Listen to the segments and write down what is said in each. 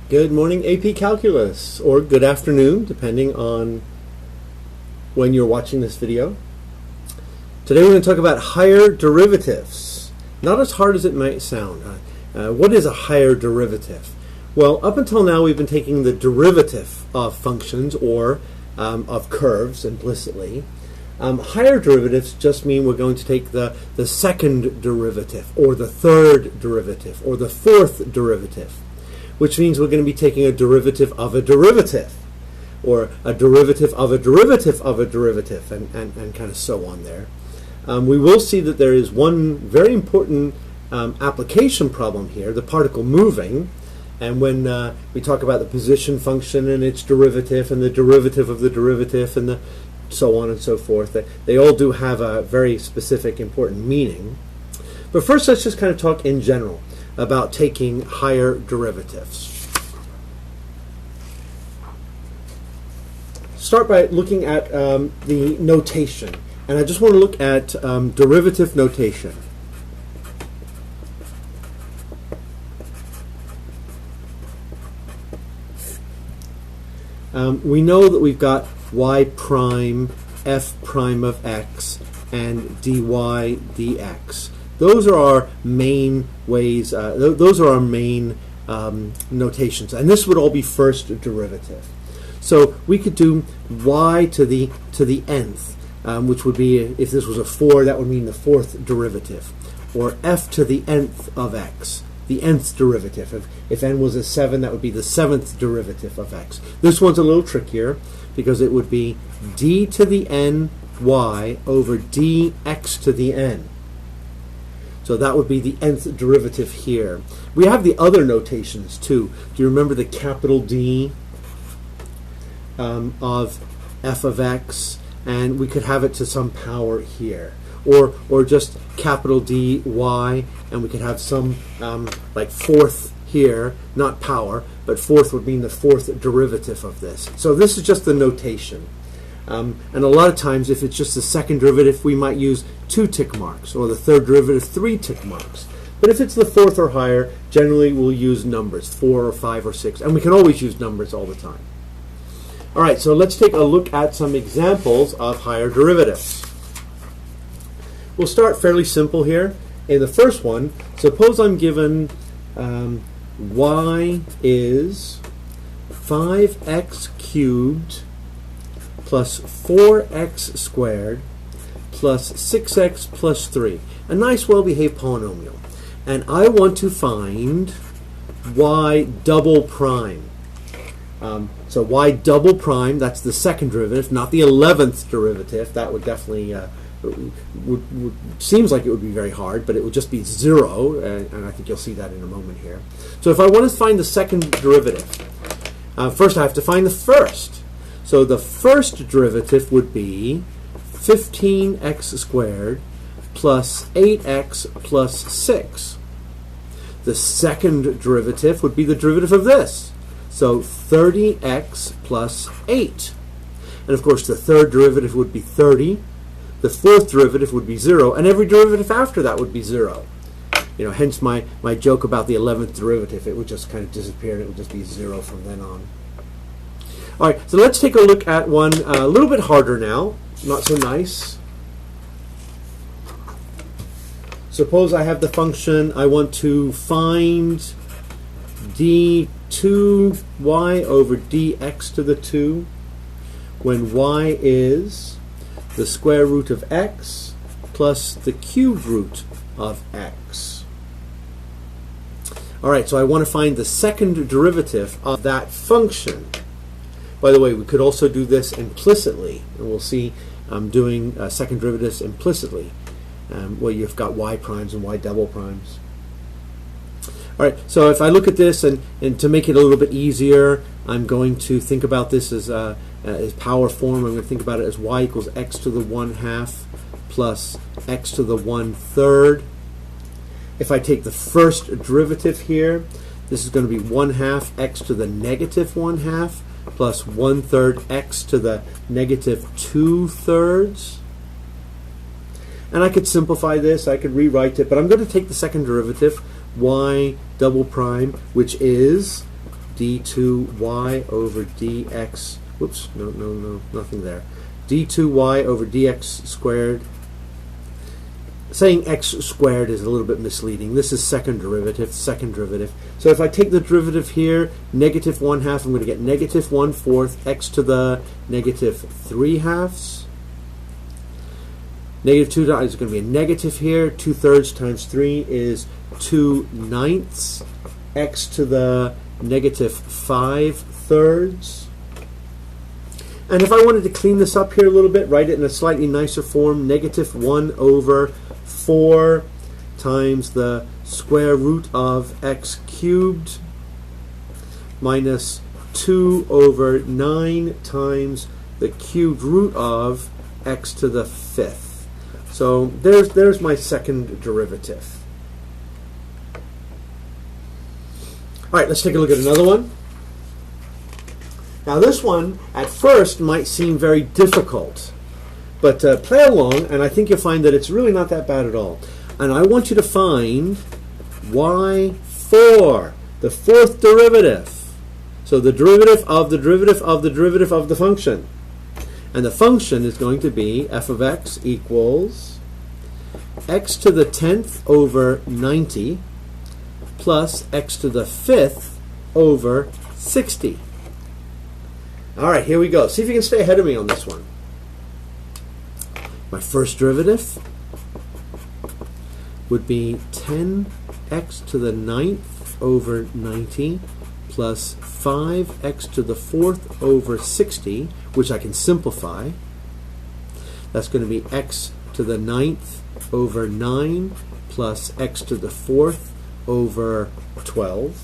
Good morning, AP Calculus, or good afternoon, depending on when you're watching this video. Today we're going to talk about higher derivatives. Not as hard as it might sound. What is a higher derivative? Well, up until now we've been taking the derivative of functions or of curves implicitly. Higher derivatives just mean we're going to take the second derivative, or the third derivative, or the fourth derivative, which means we're going to be taking a derivative of a derivative, or a derivative of a derivative of a derivative, and kind of so on there. We will see that there is one very important application problem here, the particle moving, and when we talk about the position function and its derivative and the derivative of the derivative and the so on and so forth, they all do have a very specific important meaning. But first let's just kind of talk in general about taking higher derivatives. Start by looking at the notation, and I just want to look at derivative notation. We know that we've got y prime f prime of x and dy dx. Those are our main ways, those are our main notations, and this would all be first derivative. So we could do y to the nth, which would be, if this was a 4, that would mean the fourth derivative, or f to the nth of x, the nth derivative. If n was a 7, that would be the seventh derivative of x. This one's a little trickier because it would be d to the n y over dx to the n. So that would be the nth derivative here. We have the other notations too. Do you remember the capital D of f of x? And we could have it to some power here. Or just capital D y, and we could have some like fourth here, not power, but fourth would mean the fourth derivative of this. So this is just the notation. And a lot of times, if it's just the second derivative, we might use 2 tick marks, or the third derivative, 3 tick marks. But if it's the fourth or higher, generally we'll use numbers, 4 or 5 or 6, and we can always use numbers all the time. All right, so let's take a look at some examples of higher derivatives. We'll start fairly simple here. In the first one, suppose I'm given y is 5x cubed plus 4x squared plus 6x plus 3. A nice, well-behaved polynomial. And I want to find y double prime. So y double prime, that's the second derivative, not the 11th derivative. That would definitely, seems like it would be very hard, but it would just be 0, and I think you'll see that in a moment here. So if I want to find the second derivative, first I have to find the first. So the first derivative would be 15x squared plus 8x plus 6. The second derivative would be the derivative of this. So 30x plus 8. And of course the third derivative would be 30. The fourth derivative would be 0. And every derivative after that would be 0. You know, hence my joke about the 11th derivative. It would just kind of disappear and it would just be 0 from then on. All right, so let's take a look at one a little bit harder now, not so nice. Suppose I have the function, I want to find d2y over dx to the 2 when y is the square root of x plus the cube root of x. All right, so I want to find the second derivative of that function. By the way, we could also do this implicitly, and we'll see I'm doing second derivatives implicitly, where you've got y primes and y double primes. All right, so if I look at this, and to make it a little bit easier, I'm going to think about this as power form. I'm going to think about it as y equals x to the 1/2 plus x to the 1/3. If I take the first derivative here, this is going to be 1/2 x to the negative 1/2 plus 1/3 x to the negative 2/3. And I could simplify this, I could rewrite it, but I'm going to take the second derivative, y double prime, which is d2y over dx, whoops, no, nothing there, d2y over dx squared. Saying x squared is a little bit misleading. This is second derivative. So if I take the derivative here, negative 1/2, I'm going to get negative 1/4 x to the negative 3/2. Negative 2 is going to be a negative here. 2/3 times 3 is 2/9. X to the negative 5/3. And if I wanted to clean this up here a little bit, write it in a slightly nicer form, negative 1 over 4 times the square root of x cubed minus 2 over 9 times the cubed root of x to the 5th. So there's my second derivative. All right, let's take a look at another one. Now this one at first might seem very difficult, but play along, and I think you'll find that it's really not that bad at all. And I want you to find y4, the fourth derivative. So the derivative of the derivative of the derivative of the function. And the function is going to be f of x equals x to the 10th over 90 plus x to the 5th over 60. All right, here we go. See if you can stay ahead of me on this one. My first derivative would be 10x to the 9th over 90 plus 5x to the 4th over 60, which I can simplify. That's going to be x to the 9th over 9 plus x to the 4th over 12.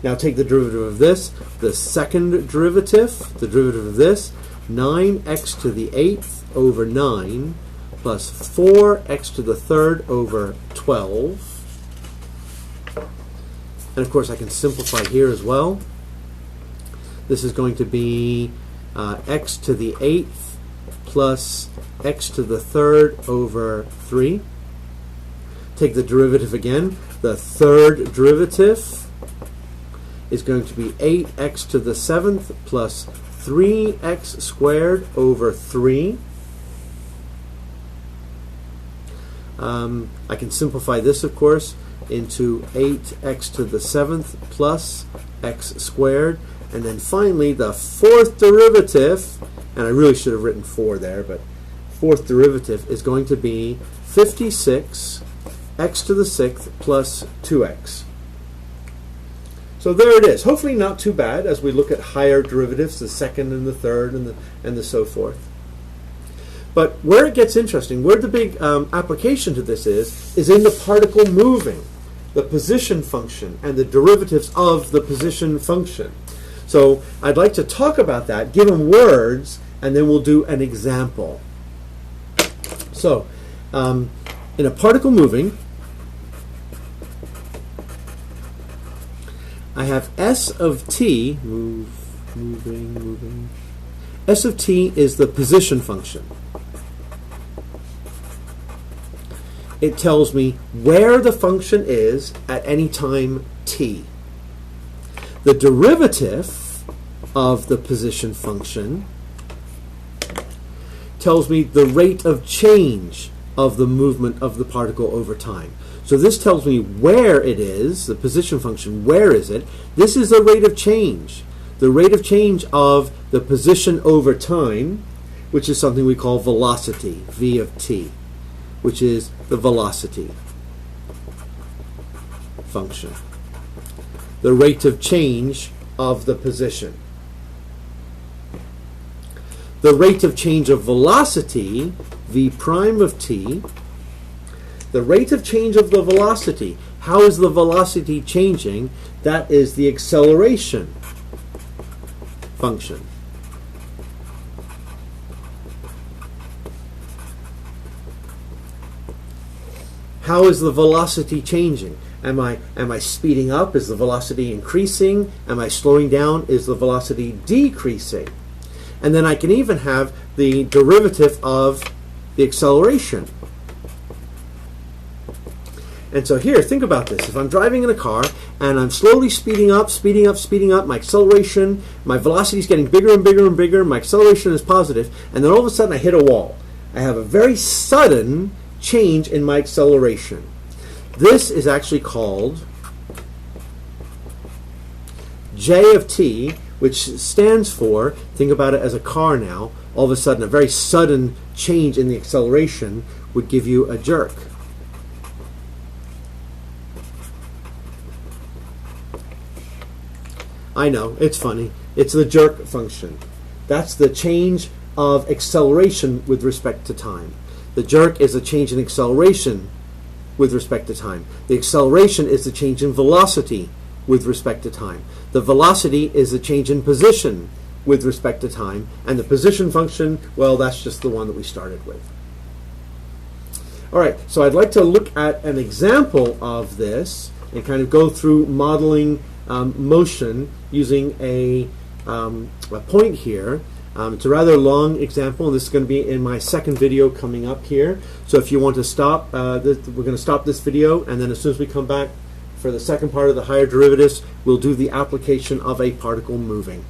Now take the derivative of this, the second derivative, the derivative of this, 9x to the 8th over 9 plus 4x to the 3rd over 12. And of course I can simplify here as well. This is going to be x to the 8th plus x to the 3rd over 3. Take the derivative again. The third derivative is going to be 8x to the 7th plus 3x squared over 3. I can simplify this, of course, into 8x to the 7th plus x squared. And then finally, the fourth derivative, and I really should have written 4 there, but fourth derivative is going to be 56 x to the 6th plus 2x. So there it is. Hopefully not too bad as we look at higher derivatives, the second and the third and the so forth. But where it gets interesting, where the big application to this is in the particle moving, the position function, and the derivatives of the position function. So I'd like to talk about that, give them words, and then we'll do an example. So in a particle moving, I have s of t, moving. S of t is the position function. It tells me where the function is at any time t. The derivative of the position function tells me the rate of change of the movement of the particle over time. So this tells me where it is, the position function, where is it? This is the rate of change. The rate of change of the position over time, which is something we call velocity, v of t, which is the velocity function. The rate of change of the position. The rate of change of velocity, v prime of t, the rate of change of the velocity. How is the velocity changing? That is the acceleration function. How is the velocity changing? Am I speeding up? Is the velocity increasing? Am I slowing down? Is the velocity decreasing? And then I can even have the derivative of the acceleration. And so here, think about this. If I'm driving in a car and I'm slowly speeding up, my acceleration, my velocity is getting bigger and bigger and bigger, my acceleration is positive, and then all of a sudden I hit a wall. I have a very sudden change in my acceleration. This is actually called J of t, which stands for, think about it as a car now, all of a sudden a very sudden change in the acceleration would give you a jerk. I know, it's funny. It's the jerk function. That's the change of acceleration with respect to time. The jerk is a change in acceleration with respect to time. The acceleration is the change in velocity with respect to time. The velocity is the change in position with respect to time. And the position function, well, that's just the one that we started with. All right, so I'd like to look at an example of this and kind of go through modeling motion using a point here. It's a rather long example, and this is going to be in my second video coming up here. So if you want to stop, we're going to stop this video, and then as soon as we come back for the second part of the higher derivatives, we'll do the application of a particle moving.